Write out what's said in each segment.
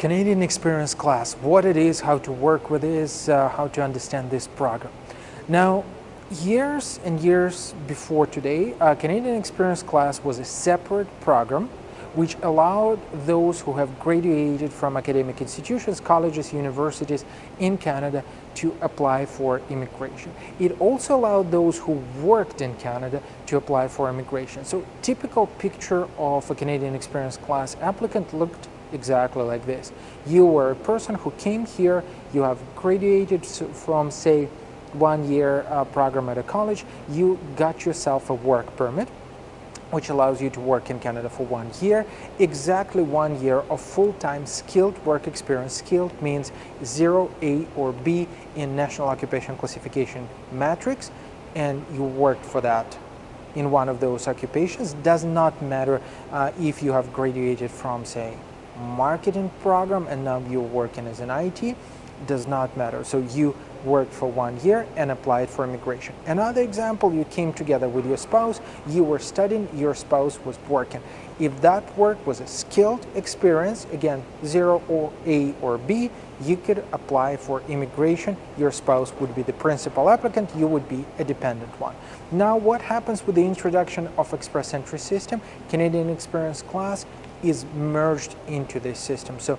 Canadian Experience class, what it is, how to work with this, how to understand this program. Now, years and years before today, Canadian Experience class was a separate program which allowed those who have graduated from academic institutions, colleges, universities in Canada to apply for immigration. It also allowed those who worked in Canada to apply for immigration. So typical picture of a Canadian Experience class applicant looked exactly like this. You were a person who came here, you have graduated from, say, 1 year program at a college, you got yourself a work permit, which allows you to work in Canada for 1 year, exactly 1 year of full-time skilled work experience. Skilled means 0, A, or B in National Occupation Classification matrix, and you worked for that in one of those occupations. Does not matter if you have graduated from, say, marketing program and now you're working as an IT, does not matter. So you worked for 1 year and applied for immigration. Another example, you came together with your spouse, you were studying, your spouse was working. If that work was a skilled experience, again, 0 or A or B, you could apply for immigration. Your spouse would be the principal applicant, you would be a dependent one. Now, what happens with the introduction of Express Entry system? Canadian Experience class is merged into this system. So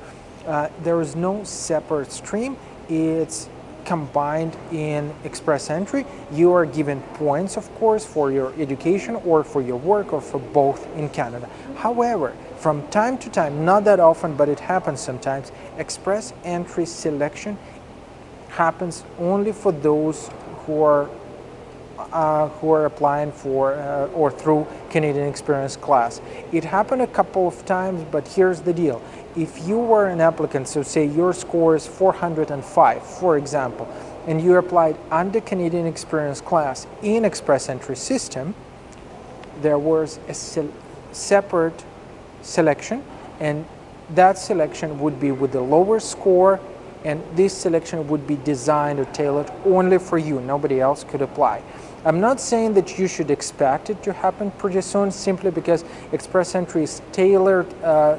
there is no separate stream, it's combined in Express Entry. You are given points, of course, for your education or for your work or for both in Canada. However, from time to time, not that often, but it happens sometimes, Express Entry selection happens only for those who are applying for or through Canadian Experience class. It happened a couple of times, but here's the deal. If you were an applicant, so say your score is 405, for example, and you applied under Canadian Experience class in Express Entry system, there was a separate selection, and that selection would be with the lower score, and this selection would be designed or tailored only for you. Nobody else could apply. I'm not saying that you should expect it to happen pretty soon, simply because Express Entry is tailored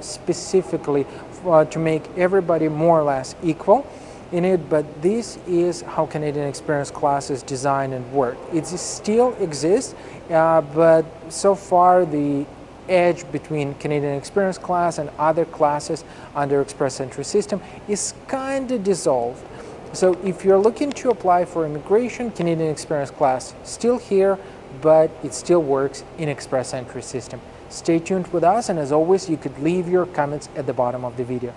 specifically to make everybody more or less equal in it, but this is how Canadian Experience classes design and work. It still exists, but so far the edge between Canadian Experience class and other classes under Express Entry system is kind of dissolved. So if you're looking to apply for immigration, Canadian Experience class still here, but it still works in Express Entry system. Stay tuned with us, and as always, you could leave your comments at the bottom of the video.